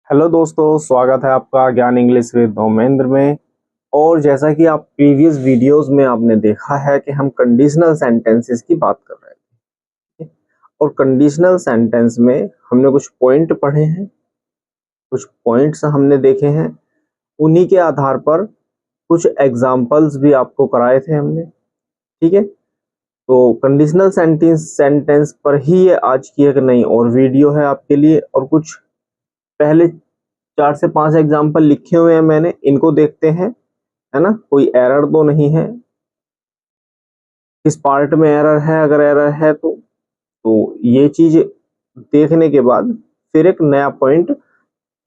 Hello दोस्तों, स्वागत है आपका ज्ञान इंग्लिश विद धर्मेंद्र में। और जैसा कि आप प्रीवियस वीडियोस में आपने देखा है कि हम कंडीशनल सेंटेंसेस की बात कर रहे थे। और कंडीशनल सेंटेंस में हमने कुछ पॉइंट पढ़े हैं, कुछ पॉइंट्स हमने देखे हैं। उन्हीं के आधार पर कुछ एग्जाम्पल्स भी आपको कराए थे हमने। ठीक है, तो कंडीशनल सेंटेंस पर ही ये आज की एक नई और वीडियो है आपके लिए। और कुछ पहले 4 से 5 एग्जाम्पल लिखे हुए हैं मैंने, इनको देखते हैं, है ना। कोई एरर तो नहीं है, किस पार्ट में एरर है, अगर एरर है तो ये चीज देखने के बाद फिर एक नया पॉइंट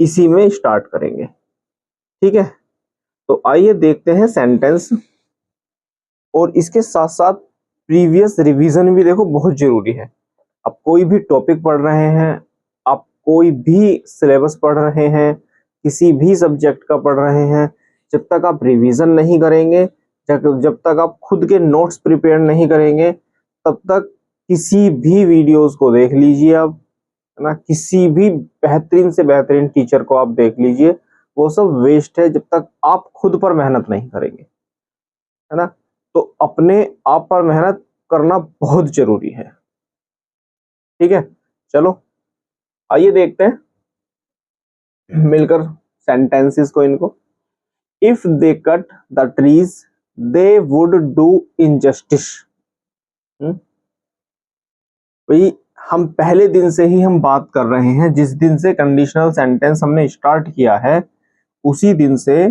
इसी में स्टार्ट करेंगे। ठीक है, तो आइए देखते हैं सेंटेंस। और इसके साथ साथ प्रीवियस रिवीजन भी देखो बहुत जरूरी है। आप कोई भी टॉपिक पढ़ रहे हैं, आप कोई भी सिलेबस पढ़ रहे हैं, किसी भी सब्जेक्ट का पढ़ रहे हैं, जब तक आप रिवीजन नहीं करेंगे, जब तक आप खुद के नोट्स प्रिपेयर नहीं करेंगे, तब तक किसी भी वीडियोस को देख लीजिए आप, है ना, किसी भी बेहतरीन से बेहतरीन टीचर को आप देख लीजिए, वो सब वेस्ट है जब तक आप खुद पर मेहनत नहीं करेंगे, है ना। तो अपने आप पर मेहनत करना बहुत जरूरी है। ठीक है, चलो आइए देखते हैं मिलकर सेंटेंसेस को, इनको। If they cut the trees they would do injustice. भाई, हम पहले दिन से ही हम बात कर रहे हैं, जिस दिन से कंडीशनल सेंटेंस हमने स्टार्ट किया है उसी दिन से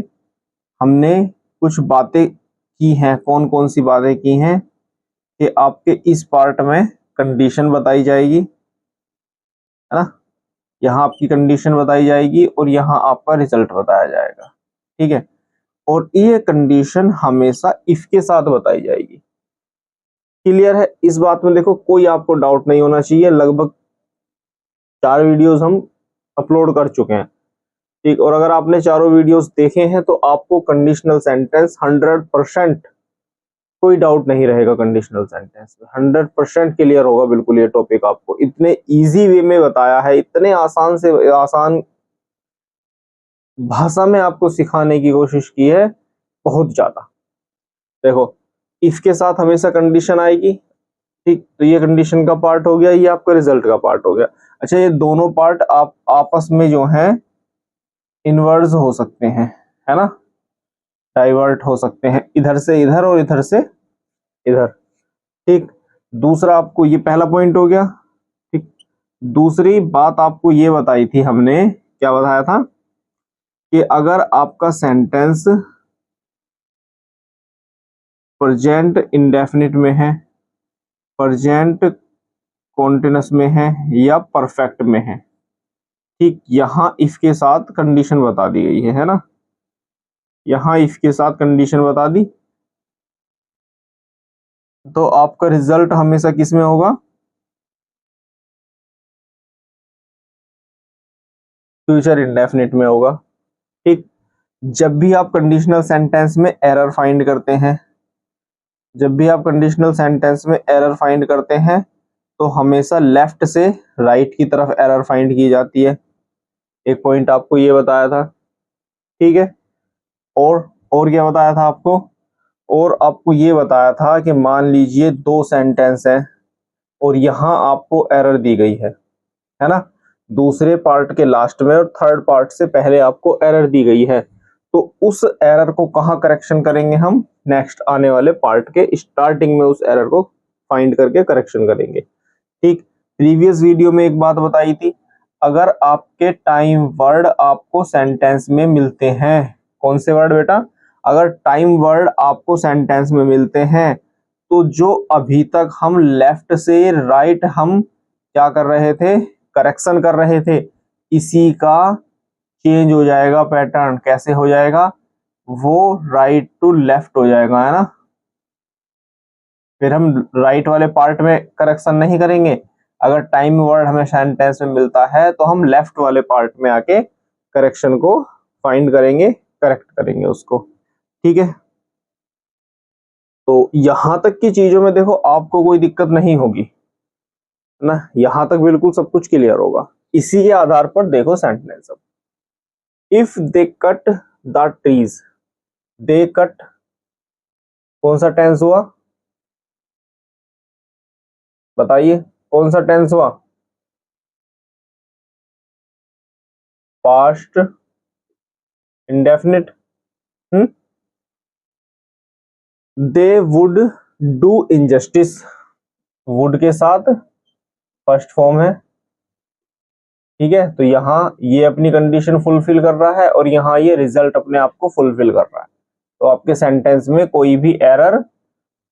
हमने कुछ बातें की हैं। कौन कौन सी बातें की हैं कि आपके इस पार्ट में कंडीशन बताई जाएगी, है ना, यहाँ आपकी कंडीशन बताई जाएगी और यहाँ आपका रिजल्ट बताया जाएगा। ठीक है, और ये कंडीशन हमेशा इफ के साथ बताई जाएगी। क्लियर है इस बात में? देखो, कोई आपको डाउट नहीं होना चाहिए। लगभग 4 वीडियोस हम अपलोड कर चुके हैं, ठीक। और अगर आपने चारों वीडियोस देखे हैं तो आपको कंडीशनल सेंटेंस 100% कोई डाउट नहीं रहेगा। कंडीशनल सेंटेंस में 100% क्लियर होगा बिल्कुल। ये टॉपिक आपको इतने इजी वे में बताया है, इतने आसान से आसान भाषा में आपको सिखाने की कोशिश की है, बहुत ज्यादा। देखो, इफ के साथ हमेशा कंडीशन आएगी, ठीक। तो ये कंडीशन का पार्ट हो गया, ये आपका रिजल्ट का पार्ट हो गया। अच्छा, ये दोनों पार्ट आप आपस में जो है इनवर्स हो सकते हैं, है ना, डाइवर्ट हो सकते हैं, इधर से इधर और इधर से इधर। ठीक, दूसरा आपको ये पहला पॉइंट हो गया। ठीक, दूसरी बात आपको ये बताई थी हमने, क्या बताया था कि अगर आपका सेंटेंस प्रेजेंट इंडेफिनिट में है, प्रेजेंट कॉन्टिन्यूअस में है या परफेक्ट में है, ठीक, यहां इफ के साथ कंडीशन बता दी गई है ना, यहां इफ के साथ कंडीशन बता दी, तो आपका रिजल्ट हमेशा किस में होगा? फ्यूचर इंडेफिनिट में होगा। ठीक, जब भी आप कंडीशनल सेंटेंस में एरर फाइंड करते हैं, जब भी आप कंडीशनल सेंटेंस में एरर फाइंड करते हैं तो हमेशा लेफ्ट से राइट की तरफ एरर फाइंड की जाती है। एक पॉइंट आपको ये बताया था, ठीक है। और क्या बताया था आपको? और आपको ये बताया था कि मान लीजिए 2 सेंटेंस हैं और यहां आपको एरर दी गई है ना, दूसरे पार्ट के लास्ट में और थर्ड पार्ट से पहले आपको एरर दी गई है, तो उस एरर को कहां करेक्शन करेंगे हम? नेक्स्ट आने वाले पार्ट के स्टार्टिंग में उस एरर को फाइंड करके करेक्शन करेंगे। ठीक, प्रीवियस वीडियो में एक बात बताई थी, अगर आपके टाइम वर्ड आपको सेंटेंस में मिलते हैं, कौन से वर्ड बेटा? अगर टाइम वर्ड आपको सेंटेंस में मिलते हैं तो जो अभी तक हम लेफ्ट से राइट हम क्या कर रहे थे, करेक्शन कर रहे थे, इसी का चेंज हो जाएगा पैटर्न। कैसे हो जाएगा? वो राइट टू लेफ्ट हो जाएगा, है ना। फिर हम राइट वाले पार्ट में करेक्शन नहीं करेंगे। अगर टाइम वर्ड हमें सेंटेंस में मिलता है तो हम लेफ्ट वाले पार्ट में आके करेक्शन को फाइंड करेंगे, करेक्ट करेंगे उसको। ठीक है, तो यहां तक की चीजों में देखो आपको कोई दिक्कत नहीं होगी ना, यहां तक बिल्कुल सब कुछ क्लियर होगा। इसी के आधार पर देखो सेंटेंस अब, if they cut the trees, they cut कौन सा टेंस हुआ, बताइए कौन सा टेंस हुआ, past indefinite. They would do injustice, would के साथ फर्स्ट फॉर्म है, ठीक है। तो यहाँ ये अपनी कंडीशन फुलफिल कर रहा है और यहाँ ये रिजल्ट अपने आप को फुलफिल कर रहा है, तो आपके सेंटेंस में कोई भी एरर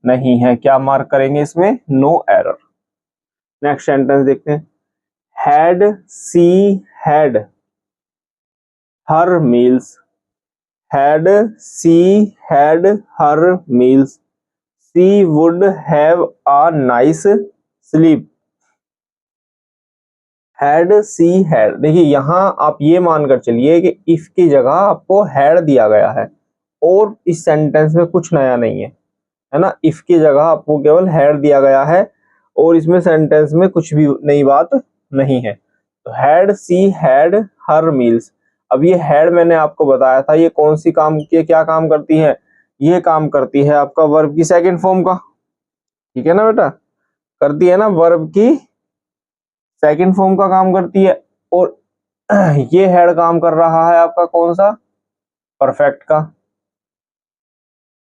नहीं है। क्या मार्क करेंगे इसमें, नो एरर। नेक्स्ट सेंटेंस देखते हैं, had she had her meals, had she had her meals, she would have a nice sleep. Had she had, देखिए यहां आप ये मानकर चलिए कि इफ की जगह आपको हैड दिया गया है और इस सेंटेंस में कुछ नया नहीं है ना। इफ की जगह आपको केवल हैड दिया गया है और इसमें सेंटेंस में कुछ भी नई बात नहीं है। तो had she had her meals, अब ये हैड मैंने आपको बताया था ये कौन सी काम की क्या काम करती है, ये काम करती है आपका वर्ब की सेकंड फॉर्म का, ठीक है ना बेटा, करती है ना, वर्ब की सेकंड फॉर्म का काम करती है। और ये हेड काम कर रहा है आपका कौन सा, परफेक्ट का,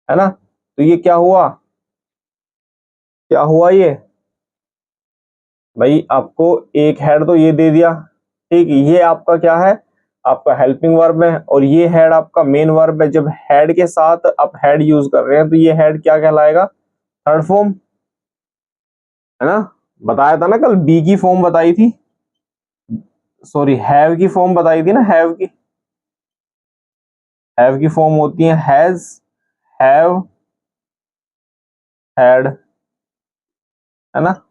है ना। तो ये क्या हुआ, क्या हुआ ये भाई, आपको एक हेड तो ये दे दिया, ठीक, ये आपका क्या है, आपका हेल्पिंग वर्ब है और ये हेड आपका मेन वर्ब है। जब हेड के साथ आप हेड यूज कर रहे हैं तो ये हेड क्या कहलाएगा, थर्ड फॉर्म, है ना। बताया था ना कल, बी की फॉर्म बताई थी, सॉरी हैव की फॉर्म बताई थी ना, हैव की फॉर्म होती है हैज, हैव, हैड, है ना।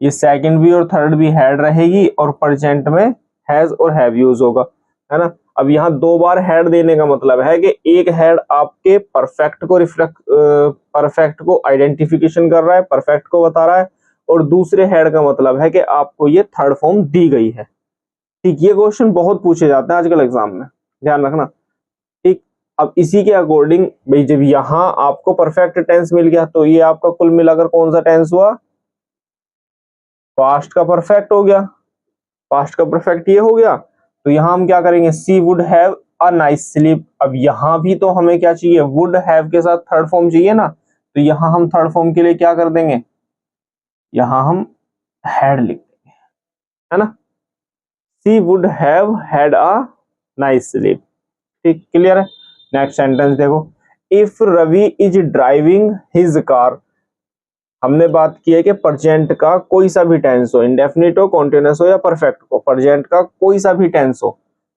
ये सेकंड भी और थर्ड भी हैड रहेगी और प्रेजेंट में हैज और हैव यूज होगा, है ना। अब यहाँ दो बार हैड देने का मतलब है कि एक हैड आपके परफेक्ट को रिफ्लेक्ट, परफेक्ट को आइडेंटिफिकेशन कर रहा है, परफेक्ट को बता रहा है, और दूसरे हैड का मतलब है कि आपको ये थर्ड फॉर्म दी गई है, ठीक। ये क्वेश्चन बहुत पूछे जाते हैं आजकल एग्जाम में, ध्यान रखना, ठीक। अब इसी के अकॉर्डिंग भाई जब यहाँ आपको परफेक्ट टेंस मिल गया तो ये आपका कुल मिलाकर कौन सा टेंस हुआ, पास्ट का परफेक्ट हो गया, पास्ट का परफेक्ट ये हो गया। तो यहां हम क्या करेंगे, she would have a nice sleep. अब यहां भी तो हमें क्या चाहिए, वुड हैव के साथ थर्ड फॉर्म चाहिए ना, तो यहां हम थर्ड फॉर्म के लिए क्या कर देंगे, यहां हम हैड लिख देंगे, है ना। She would have had a nice sleep, ठीक, क्लियर है। नेक्स्ट सेंटेंस देखो, if Ravi is driving his car, हमने बात की है कि प्रेजेंट का कोई सा भी टेंस हो, इंडेफिनिट हो, कॉन्टिन्यूअस हो या परफेक्ट हो, प्रेजेंट का कोई सा भी टेंस हो,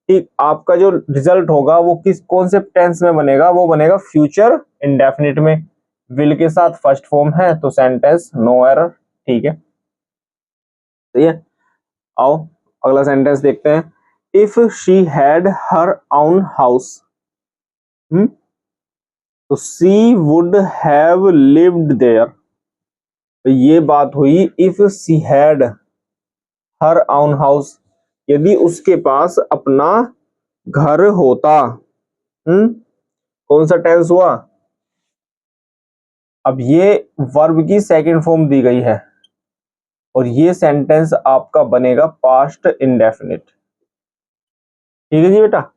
ठीक, आपका जो रिजल्ट होगा वो किस कौन से टेंस में बनेगा, वो बनेगा फ्यूचर इंडेफिनिट में, विल के साथ फर्स्ट फॉर्म है तो सेंटेंस नो एरर, ठीक है। सही है, आओ अगला सेंटेंस देखते हैं, if she had her own house, तो सी वुड हैव लिव्ड देयर। तो ये बात हुई if C had her own house, यदि उसके पास अपना घर होता, कौन सा टेंस हुआ, अब ये वर्ब की सेकंड फॉर्म दी गई है और ये सेंटेंस आपका बनेगा पास्ट इंडेफिनिट, ठीक है जी बेटा।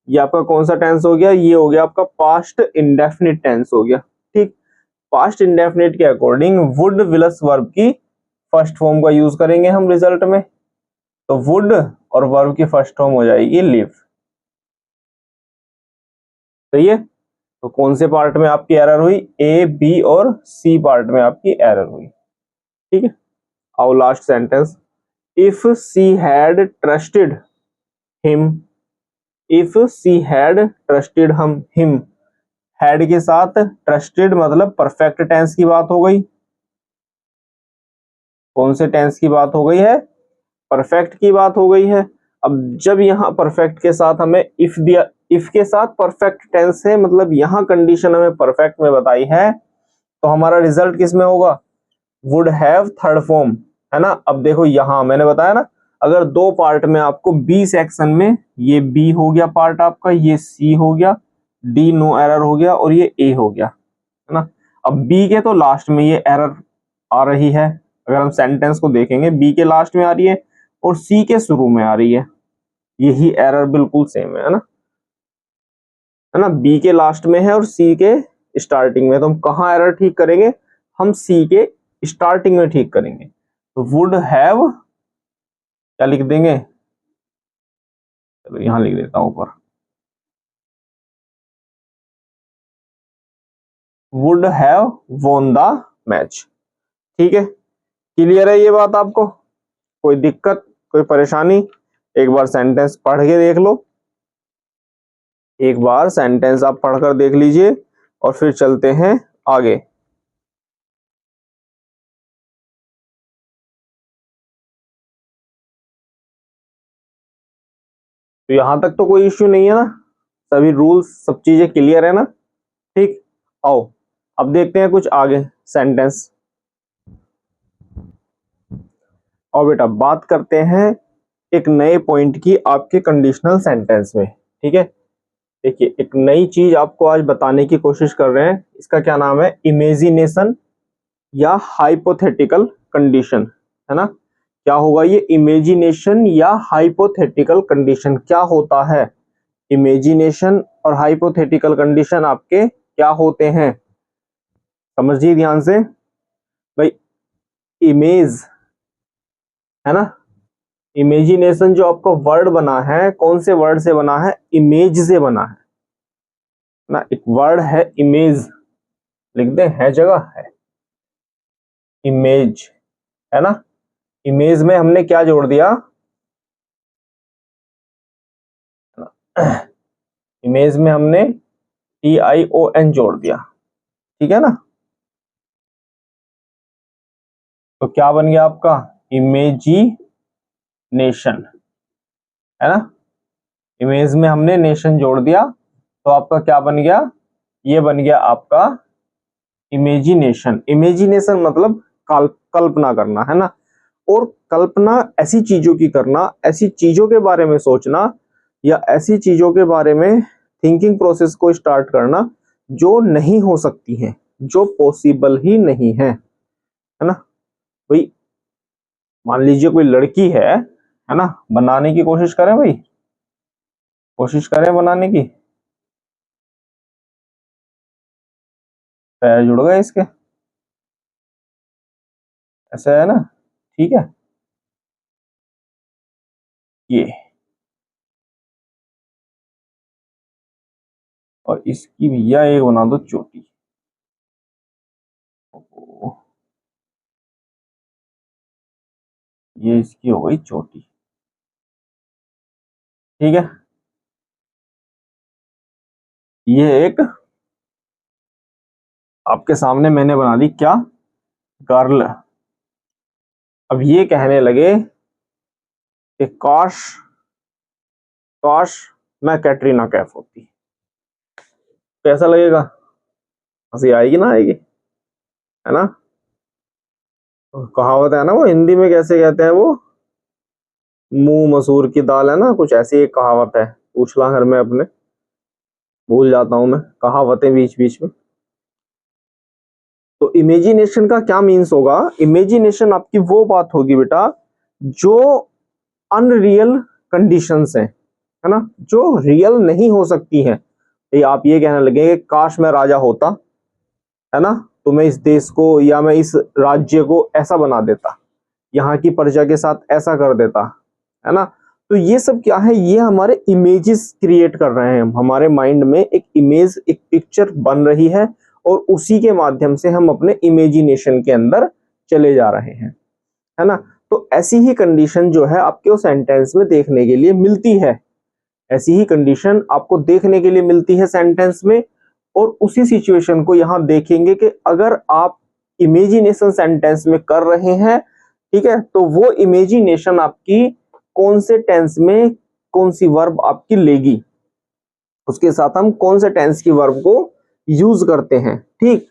ये आपका कौन सा टेंस हो गया, ये हो गया आपका पास्ट इंडेफिनिट टेंस हो गया, ठीक। पास्ट इंडेफिनिट के अकॉर्डिंग वुड प्लस वर्ब की फर्स्ट फॉर्म का यूज करेंगे हम रिजल्ट में, तो वुड और वर्ब की फर्स्ट फॉर्म हो जाएगी लिव, सही है। तो कौन से पार्ट में आपकी एरर हुई, ए बी और सी पार्ट में आपकी एरर हुई, ठीक है। आओ last sentence, if she had trusted him, if she had trusted हम हिम, हैड के साथ ट्रस्टेड मतलब परफेक्ट टेंस की बात हो गई, कौन से टेंस की बात हो गई है, परफेक्ट की बात हो गई है। अब जब यहाँ परफेक्ट के साथ हमें इफ दिया, इफ के साथ परफेक्ट टेंस है मतलब यहाँ कंडीशन हमें परफेक्ट में बताई है, तो हमारा रिजल्ट किस में होगा, वुड हैव थर्ड फॉर्म, है ना। अब देखो यहाँ मैंने बताया ना, अगर दो पार्ट में आपको बी सेक्शन में, ये बी हो गया पार्ट आपका, ये सी हो गया, डी नो एरर हो गया और ये ए हो गया, है ना। अब बी के तो लास्ट में ये एरर आ रही है, अगर हम सेंटेंस को देखेंगे बी के लास्ट में आ रही है और सी के शुरू में आ रही है, यही एरर बिल्कुल सेम है ना, है ना। बी के लास्ट में है और सी के स्टार्टिंग में, तो हम कहाँ एरर ठीक करेंगे, हम सी के स्टार्टिंग में ठीक करेंगे। तो वुड हैव, क्या लिख देंगे, चलो यहां लिख देता हूं ऊपर, would have won the match. ठीक है, क्लियर है ये बात आपको, कोई दिक्कत कोई परेशानी? एक बार सेंटेंस पढ़ के देख लो, एक बार सेंटेंस आप पढ़कर देख लीजिए और फिर चलते हैं आगे। तो यहां तक तो कोई इश्यू नहीं है ना, सभी रूल्स सब चीजें क्लियर है ना। ठीक, आओ अब देखते हैं कुछ आगे सेंटेंस। और बेटा बात करते हैं एक नए पॉइंट की आपके कंडीशनल सेंटेंस में। ठीक है, देखिए एक नई चीज आपको आज बताने की कोशिश कर रहे हैं, इसका क्या नाम है, इमेजिनेशन या हाइपोथेटिकल कंडीशन, है ना। क्या होगा ये, इमेजिनेशन या हाइपोथेटिकल कंडीशन, क्या होता है इमेजिनेशन और हाइपोथेटिकल कंडीशन, आपके क्या होते हैं, समझिए ध्यान से भाई। इमेज, है ना, इमेजिनेशन जो आपका वर्ड बना है, कौन से वर्ड से बना है, इमेज से बना है ना। एक वर्ड है इमेज, लिख दे, है जगह है, इमेज, है ना। इमेज में हमने क्या जोड़ दिया, इमेज में हमने TION जोड़ दिया, ठीक है ना। तो क्या बन गया आपका, इमेजिनेशन, है ना। इमेज में हमने नेशन जोड़ दिया, तो आपका क्या बन गया, ये बन गया आपका इमेजिनेशन। इमेजिनेशन मतलब कल्पना करना, है ना। और कल्पना ऐसी चीजों की करना, ऐसी चीजों के बारे में सोचना या ऐसी चीजों के बारे में थिंकिंग प्रोसेस को स्टार्ट करना जो नहीं हो सकती हैं, जो पॉसिबल ही नहीं है ना। भाई मान लीजिए कोई लड़की है ना, बनाने की कोशिश करें भाई, कोशिश करें बनाने की, पैर जुड़ गए इसके, ऐसा है ना, ठीक है। ये और इसकी भैया एक बना दो चोटी, ये इसकी हो गई चोटी, ठीक है। ये एक आपके सामने मैंने बना दी, क्या, गर्ल। अब ये कहने लगे कि काश, काश मैं कैटरीना कैफ होती, कैसा लगेगा, हंसी आएगी ना आएगी, है ना। तो कहावत है ना, वो हिंदी में कैसे कहते हैं, वो मुंह मसूर की दाल, है ना, कुछ ऐसी एक कहावत है, पूछ ला घर में अपने, भूल जाता हूं मैं कहावतें बीच बीच में। तो इमेजिनेशन का क्या मीन्स होगा, इमेजिनेशन आपकी वो बात होगी बेटा जो अनरियल कंडीशंस हैं, है ना, जो रियल नहीं हो सकती हैं। आप ये कहने लगे कि काश मैं राजा होता, है ना, तो मैं इस देश को या मैं इस राज्य को ऐसा बना देता, यहाँ की प्रजा के साथ ऐसा कर देता, है ना। तो ये सब क्या है, ये हमारे इमेजेस क्रिएट कर रहे हैं, हमारे माइंड में एक इमेज, एक पिक्चर बन रही है और उसी के माध्यम से हम अपने इमेजिनेशन के अंदर चले जा रहे हैं, है ना। तो ऐसी ही कंडीशन जो है आपके उस सेंटेंस में देखने के लिए मिलती है, ऐसी ही कंडीशन आपको देखने के लिए मिलती है सेंटेंस में। और उसी सिचुएशन को यहां देखेंगे कि अगर आप इमेजिनेशन सेंटेंस में कर रहे हैं, ठीक है, तो वो इमेजिनेशन आपकी कौन से टेंस में कौन सी वर्ब आपकी लेगी, उसके साथ हम कौन से टेंस की वर्ब को यूज करते हैं, ठीक।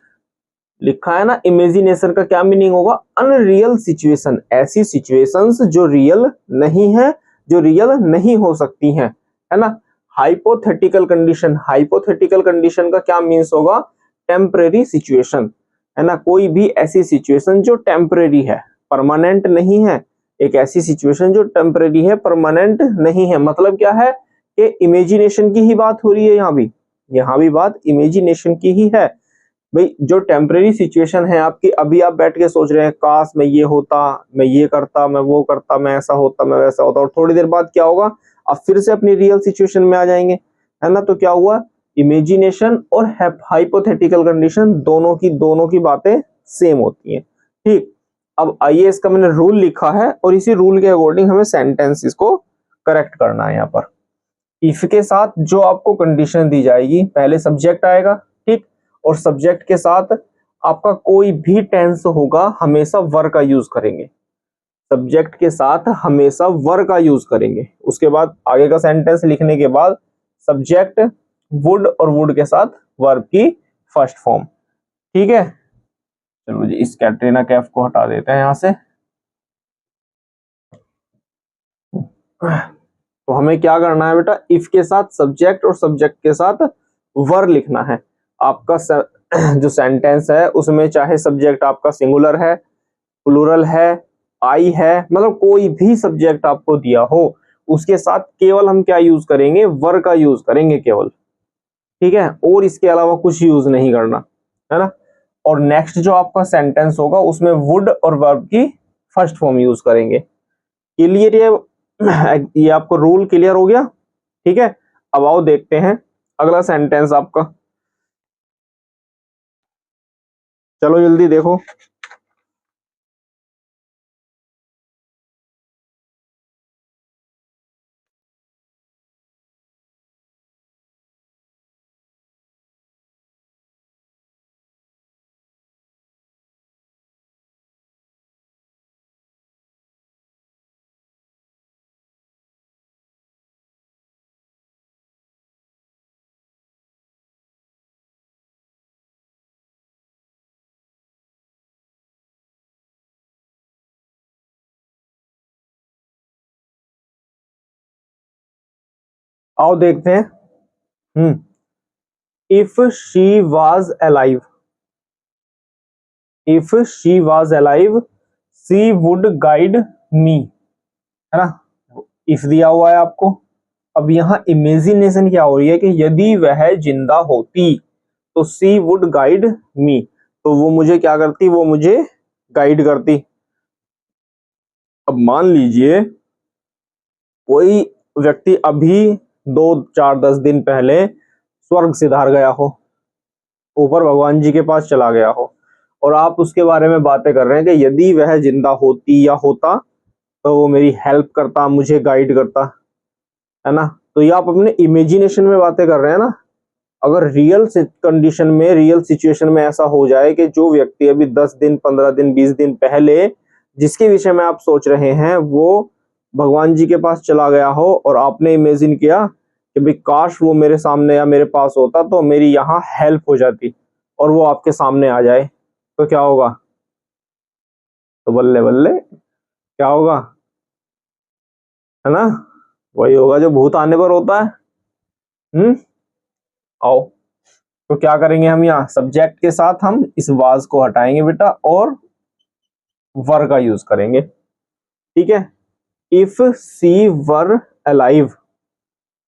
लिखा है ना, इमेजिनेशन का क्या मीनिंग होगा, अनरियल सिचुएशन, ऐसी सिचुएशंस जो रियल नहीं है, जो रियल नहीं हो सकती हैं, है ना। हाइपोथेटिकल कंडीशन, हाइपोथेटिकल कंडीशन का क्या मीन्स होगा, टेम्परेरी सिचुएशन, है ना। कोई भी ऐसी सिचुएशन जो टेम्परेरी है, परमानेंट नहीं है, एक ऐसी सिचुएशन जो टेम्परेरी है, परमानेंट नहीं है। मतलब क्या है कि इमेजिनेशन की ही बात हो रही है, यहाँ भी बात इमेजिनेशन की ही है। भाई जो टेम्परेरी सिचुएशन है आपकी, अभी आप बैठ के सोच रहे हैं काश मैं ये होता, मैं ये करता, मैं वो करता, मैं ऐसा होता, मैं वैसा होता, और थोड़ी देर बाद क्या होगा, आप फिर से अपनी रियल सिचुएशन में आ जाएंगे, है ना। तो क्या हुआ, इमेजिनेशन और हाइपोथेटिकल कंडीशन दोनों की बातें सेम होती हैं, ठीक। अब आइए, इसका मैंने रूल लिखा है और इसी रूल के अकॉर्डिंग हमें सेंटेंसेस को करेक्ट करना है। यहाँ पर इफ के साथ जो आपको कंडीशन दी जाएगी, पहले सब्जेक्ट आएगा, ठीक, और सब्जेक्ट के साथ आपका कोई भी टेंस होगा, हमेशा वर का यूज करेंगे, सब्जेक्ट के साथ हमेशा वर का यूज करेंगे। उसके बाद आगे का सेंटेंस लिखने के बाद सब्जेक्ट वुड और वुड के साथ वर्ब की फर्स्ट फॉर्म, ठीक है। चलो जी, इस कैटरीना कैफ को हटा देते हैं यहां से। तो हमें क्या करना है बेटा, इफ के साथ सब्जेक्ट और सब्जेक्ट के साथ वर लिखना है। आपका जो सेंटेंस है उसमें चाहे सब्जेक्ट आपका सिंगुलर है, प्लूरल है, आई है, मतलब कोई भी सब्जेक्ट आपको दिया हो, उसके साथ केवल हम क्या यूज करेंगे, वर का यूज करेंगे केवल, ठीक है, और इसके अलावा कुछ यूज नहीं करना, है ना। और नेक्स्ट जो आपका सेंटेंस होगा उसमें वुड और वर्ब की फर्स्ट फॉर्म यूज करेंगे। क्लियर, ये आपको रूल क्लियर हो गया, ठीक है। अब आओ देखते हैं अगला सेंटेंस आपका, चलो जल्दी देखो। आओ देखते हैं। If she was alive, if she was alive she would guide मी, है ना। इफ दिया हुआ है आपको। अब यहाँ इमेजिनेशन क्या हो रही है कि यदि वह जिंदा होती तो शी वुड गाइड मी, तो वो मुझे क्या करती, वो मुझे गाइड करती। अब मान लीजिए कोई व्यक्ति अभी 2 4 10 दिन पहले स्वर्ग सिधार गया हो, ऊपर भगवान जी के पास चला गया हो, और आप उसके बारे में बातें कर रहे हैं कि यदि वह जिंदा होती या होता तो वो मेरी हेल्प करता, मुझे गाइड करता, है ना। तो ये आप अपने इमेजिनेशन में बातें कर रहे हैं ना। अगर रियल कंडीशन में, रियल सिचुएशन में ऐसा हो जाए कि जो व्यक्ति अभी 10 दिन 15 दिन 20 दिन पहले जिसके विषय में आप सोच रहे हैं वो भगवान जी के पास चला गया हो, और आपने इमेजिन किया कि भाई काश वो मेरे सामने या मेरे पास होता तो मेरी यहाँ हेल्प हो जाती, और वो आपके सामने आ जाए, तो क्या होगा, तो बल्ले बल्ले क्या होगा, है ना। वही होगा जो भूत आने पर होता है। आओ, तो क्या करेंगे हम, यहाँ सब्जेक्ट के साथ हम इस वाज को हटाएंगे बेटा और वर का यूज करेंगे, ठीक है। इफ सी वर अलाइव,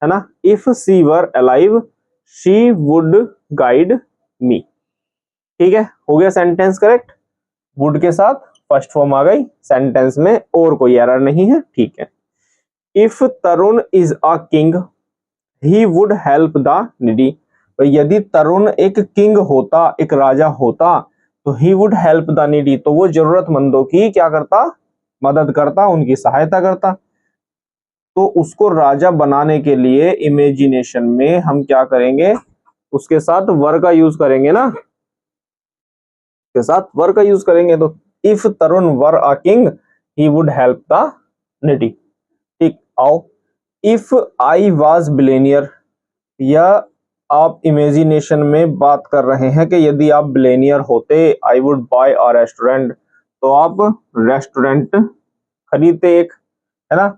है ना, if she were alive she would guide me, ठीक है। हो गया सेंटेंस करेक्ट, वुड के साथ फर्स्ट फॉर्म आ गई सेंटेंस में, और कोई एरर नहीं है, ठीक है। If Tarun is a king he would help the needy, यदि तरुण एक किंग होता, एक राजा होता, तो he would help the needy, तो वो जरूरतमंदों की क्या करता, मदद करता, उनकी सहायता करता। तो उसको राजा बनाने के लिए इमेजिनेशन में हम क्या करेंगे, उसके साथ वर का यूज करेंगे ना, के साथ वर का यूज करेंगे। तो if Tarun were a king he would help the needy, ठीक। आओ, इफ आई वाज बिलियनियर, या आप इमेजिनेशन में बात कर रहे हैं कि यदि आप बिलियनियर होते, आई वुड बाय अ रेस्टोरेंट, तो आप रेस्टोरेंट खरीदते एक, है ना।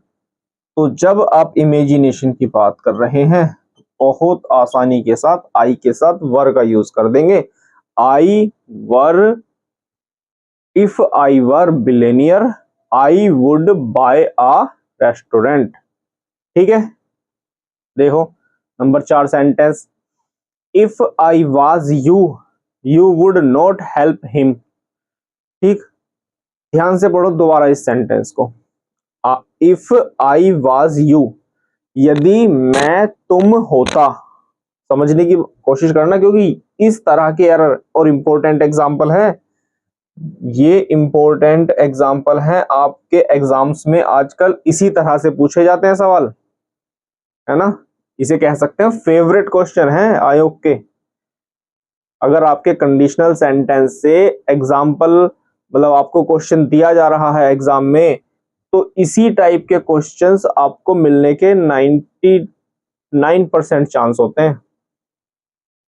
तो जब आप इमेजिनेशन की बात कर रहे हैं बहुत आसानी के साथ आई के साथ वर का यूज कर देंगे। I were, if I were billionaire I would buy a restaurant. ठीक है, देखो number 4 sentence, if I was you you would not help him. ठीक, ध्यान से पढ़ो दोबारा इस सेंटेंस को। इफ आई वाज यू, यदि मैं तुम होता, समझने की कोशिश करना क्योंकि इस तरह के एरर और इंपॉर्टेंट एग्जाम्पल है, ये इंपॉर्टेंट एग्जाम्पल है आपके एग्जाम्स में आजकल इसी तरह से पूछे जाते हैं सवाल, है ना। इसे कह सकते हैं फेवरेट क्वेश्चन है आयोग के। अगर आपके कंडीशनल सेंटेंस से एग्जाम्पल मतलब आपको क्वेश्चन दिया जा रहा है एग्जाम में, तो इसी टाइप के क्वेश्चंस आपको मिलने के 99% चांस होते हैं,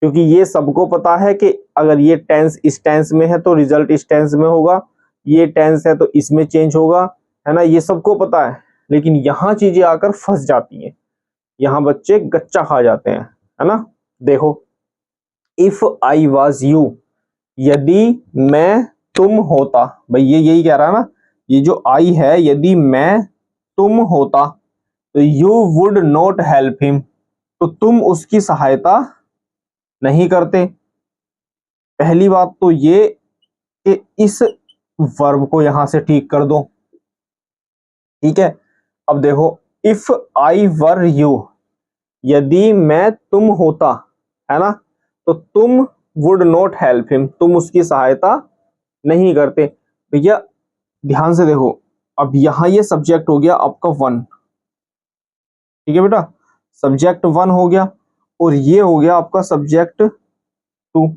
क्योंकि ये सबको पता है कि अगर ये टेंस इस टेंस में है तो रिजल्ट इस टेंस में होगा, ये टेंस है तो इसमें चेंज होगा, है ना, ये सबको पता है। लेकिन यहाँ चीजें आकर फंस जाती हैं, यहाँ बच्चे गच्चा खा जाते हैं, है ना। देखो, इफ आई वॉज यू, यदि मैं तुम होता, भाई ये यही कह रहा है ना, ये जो आई है, यदि मैं तुम होता तो you would not help him, तो तुम उसकी सहायता नहीं करते। पहली बात तो ये कि इस वर्ब को यहां से ठीक कर दो। ठीक है, अब देखो, इफ आई वर यू, यदि मैं तुम होता, है ना, तो तुम वुड नॉट हेल्प हिम, तुम उसकी सहायता नहीं करते। भैया ध्यान से देखो, अब यहां ये सब्जेक्ट हो गया आपका 1, ठीक है बेटा, सब्जेक्ट 1 हो गया, और ये हो गया आपका सब्जेक्ट 2।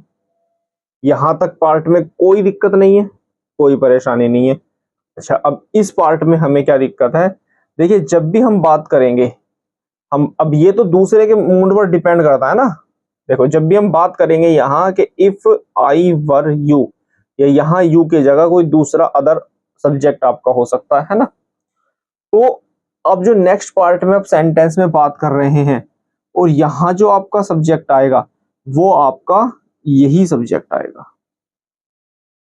यहां तक पार्ट में कोई दिक्कत नहीं है, कोई परेशानी नहीं है। अच्छा, अब इस पार्ट में हमें क्या दिक्कत है, देखिए जब भी हम बात करेंगे, हम अब ये तो दूसरे के मूड पर डिपेंड करता है ना। देखो जब भी हम बात करेंगे यहाँ के इफ आई वर यू, या यहाँ यू की जगह कोई दूसरा अदर सब्जेक्ट आपका हो सकता है ना। तो अब जो नेक्स्ट पार्ट में आप सेंटेंस में बात कर रहे हैं, और यहाँ जो आपका सब्जेक्ट आएगा वो आपका यही सब्जेक्ट आएगा।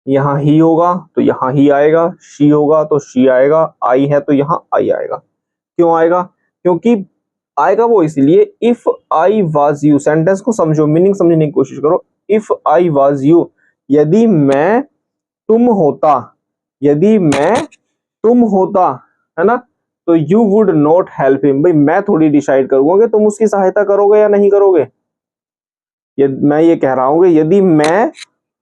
यहाँ ही होगा तो यहाँ ही आएगा, शी होगा तो शी आएगा, आई है तो यहाँ आई आएगा। क्यों आएगा? क्योंकि आएगा वो इसलिए, if I was you, sentence को समझो, मीनिंग समझने की कोशिश करो। इफ आई वाज यू, यदि मैं तुम होता, यदि मैं तुम होता, है ना, तो you would not help him. भाई मैं थोड़ी डिसाइड करूंगा कि तुम उसकी सहायता करोगे या नहीं करोगे। मैं ये कह रहा हूँ कि यदि मैं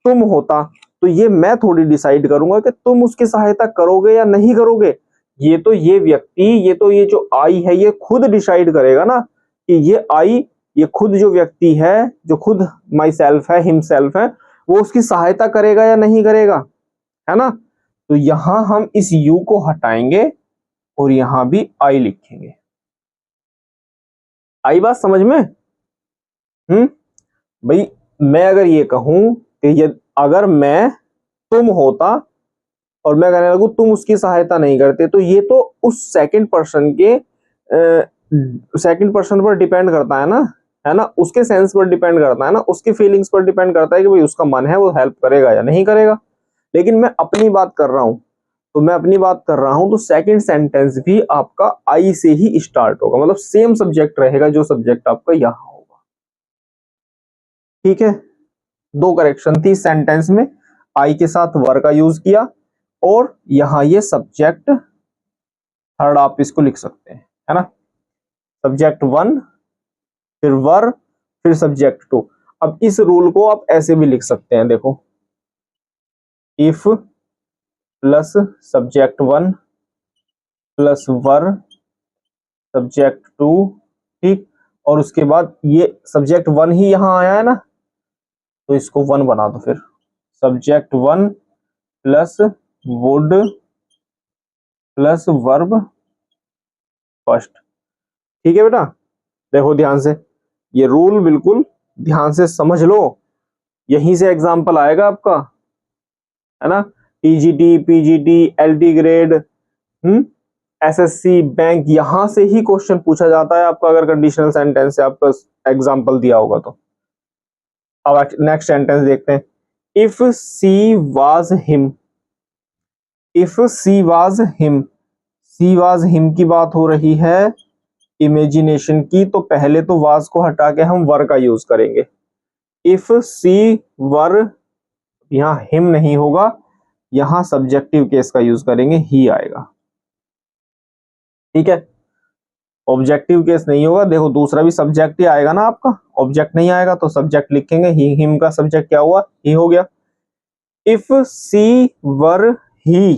तुम होता, तो ये मैं थोड़ी डिसाइड करूंगा कि तुम उसकी सहायता करोगे या नहीं करोगे। ये तो ये व्यक्ति, ये तो ये जो आई है, ये खुद डिसाइड करेगा ना कि ये आई, ये खुद जो व्यक्ति है, जो खुद माई सेल्फ है, हिमसेल्फ है, वो उसकी सहायता करेगा या नहीं करेगा, है ना। तो यहां हम इस यू को हटाएंगे और यहां भी आई लिखेंगे। आई बात समझ में? भाई मैं अगर ये कहूं कि ये अगर मैं तुम होता और मैं कहने लगूं तुम उसकी सहायता नहीं करते, तो ये तो उस सेकंड पर्सन के सेकंड पर्सन पर डिपेंड करता है ना, है ना, उसके सेंस पर डिपेंड करता है ना, उसकी फीलिंग्स पर डिपेंड करता है कि भाई उसका मन है वो हेल्प करेगा या नहीं करेगा। लेकिन मैं अपनी बात कर रहा हूं, तो मैं अपनी बात कर रहा हूं, तो सेकंड सेंटेंस भी आपका आई से ही स्टार्ट होगा, मतलब सेम सब्जेक्ट रहेगा जो सब्जेक्ट आपका यहां होगा। ठीक है, 2 करेक्शन थी, सेंटेंस में आई के साथ वर का यूज किया, और यहां ये सब्जेक्ट थर्ड आप इसको लिख सकते हैं, है ना, सब्जेक्ट 1 फिर वर फिर सब्जेक्ट 2। अब इस रूल को आप ऐसे भी लिख सकते हैं, देखो, if plus subject 1 plus were subject 2, ठीक, और उसके बाद ये सब्जेक्ट 1 ही यहां आया है ना, तो इसको 1 बना दो, फिर subject 1 plus would plus verb first. ठीक है बेटा, देखो ध्यान से, ये रूल बिल्कुल ध्यान से समझ लो, यहीं से एग्जाम्पल आएगा आपका, है ना। TGT, PGT, LT grade, SSC, bank, यहां से ही क्वेश्चन पूछा जाता है आपका, अगर कंडीशनल सेंटेंस से आपका एग्जाम्पल दिया होगा तो। अब नेक्स्ट सेंटेंस देखते हैं। If she was him, if she was him, she was him की बात हो रही है इमेजिनेशन की, तो पहले तो वाज को हटा के हम वर का यूज करेंगे। इफ सी वर, यहां हिम नहीं होगा, यहां सब्जेक्टिव केस का यूज करेंगे, ही आएगा, ठीक है। ऑब्जेक्टिव केस नहीं होगा, देखो दूसरा भी सब्जेक्ट ही आएगा ना आपका, ऑब्जेक्ट नहीं आएगा तो सब्जेक्ट लिखेंगे, ही, हिम का सब्जेक्ट क्या हुआ, ही हो गया। इफ सी वर ही,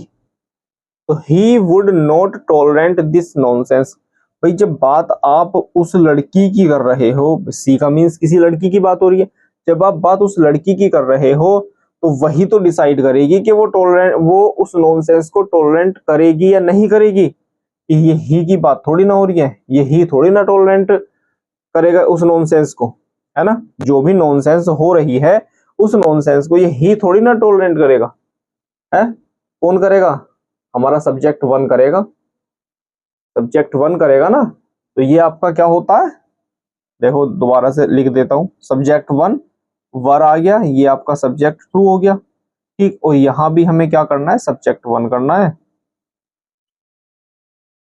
तो he would not tolerant this nonsense. भाई जब बात आप उस लड़की की कर रहे हो, सी का मीन्स किसी लड़की की बात हो रही है, जब आप बात उस लड़की की कर रहे हो तो वही तो डिसाइड करेगी कि वो टॉलरेंट, वो उस नॉनसेंस को टॉलरेंट करेगी या नहीं करेगी। ये ही की बात थोड़ी ना हो रही है, ये ही थोड़ी ना टॉलरेंट करेगा उस नॉनसेंस को, है ना। जो भी नॉनसेंस हो रही है उस नॉनसेंस को ये ही थोड़ी ना टॉलरेंट करेगा, है। कौन करेगा, हमारा सब्जेक्ट वन करेगा, सब्जेक्ट वन करेगा ना। तो ये आपका क्या होता है, देखो दोबारा से लिख देता हूं, सब्जेक्ट वन वर आ गया, ये आपका सब्जेक्ट टू हो गया, ठीक। और यहां भी हमें क्या करना है, सब्जेक्ट वन करना है।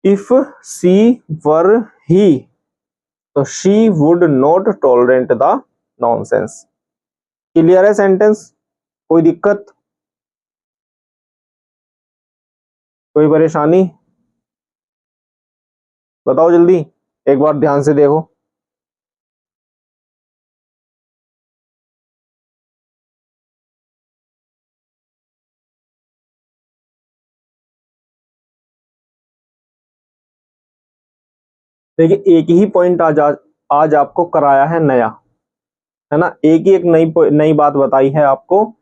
इफ सी वर ही, तो she would not tolerant the nonsense. Clear है सेंटेंस, कोई दिक्कत, कोई परेशानी, बताओ जल्दी, एक बार ध्यान से देखो। देखिए एक ही पॉइंट आज आपको कराया है नया, है ना। एक ही एक नई बात बताई है आपको,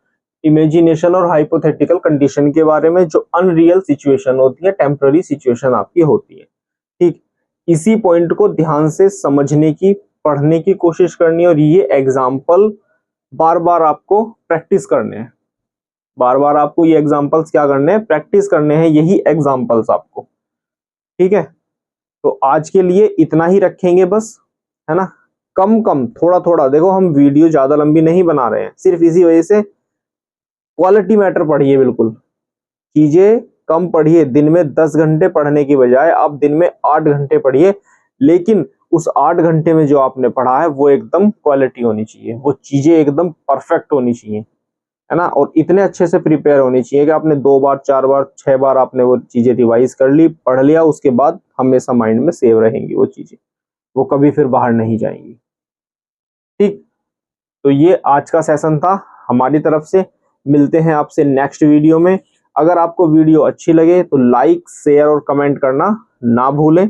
इमेजिनेशन और हाइपोथेटिकल कंडीशन के बारे में, जो अनरियल सिचुएशन होती है, टेम्पररी सिचुएशन आपकी होती है, ठीक। इसी पॉइंट को ध्यान से समझने की, पढ़ने की कोशिश करनी है, और ये एग्जाम्पल बार बार आपको प्रैक्टिस करने हैं, बार बार आपको ये एग्जाम्पल्स क्या करने हैं, प्रैक्टिस करने हैं, यही एग्जाम्पल्स आपको, ठीक है। तो आज के लिए इतना ही रखेंगे बस, है ना। कम कम थोड़ा थोड़ा, देखो हम वीडियो ज्यादा लंबी नहीं बना रहे हैं, सिर्फ इसी वजह से क्वालिटी मैटर पढ़िए, बिल्कुल चीजें कम पढ़िए, दिन में 10 घंटे पढ़ने की बजाय आप दिन में 8 घंटे पढ़िए, लेकिन उस 8 घंटे में जो आपने पढ़ा है वो एकदम क्वालिटी होनी चाहिए, वो चीजें एकदम परफेक्ट होनी चाहिए, है ना। और इतने अच्छे से प्रिपेयर होनी चाहिए कि आपने 2 बार 4 बार 6 बार आपने वो चीजें रिवाइज कर ली, पढ़ लिया, उसके बाद हमेशा माइंड में सेव रहेंगी वो चीजें, वो कभी फिर बाहर नहीं जाएंगी, ठीक। तो ये आज का सेशन था हमारी तरफ से, मिलते हैं आपसे नेक्स्ट वीडियो में। अगर आपको वीडियो अच्छी लगे तो लाइक, शेयर और कमेंट करना ना भूलें,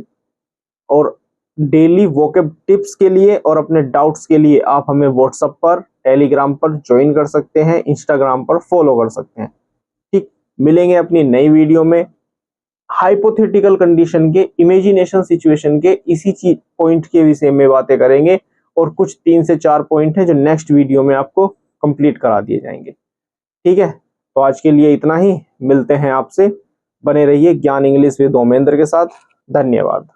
और डेली वोकैब टिप्स के लिए और अपने डाउट्स के लिए आप हमें व्हाट्सएप पर, टेलीग्राम पर ज्वाइन कर सकते हैं, इंस्टाग्राम पर फॉलो कर सकते हैं, ठीक। मिलेंगे अपनी नई वीडियो में, हाइपोथेटिकल कंडीशन के, इमेजिनेशन सिचुएशन के इसी चीज पॉइंट के विषय में बातें करेंगे, और कुछ 3 से 4 पॉइंट हैं जो नेक्स्ट वीडियो में आपको कंप्लीट करा दिए जाएंगे, ठीक है। तो आज के लिए इतना ही, मिलते हैं आपसे, बने रहिए ज्ञान इंग्लिश विद ओमेंद्र के साथ, धन्यवाद।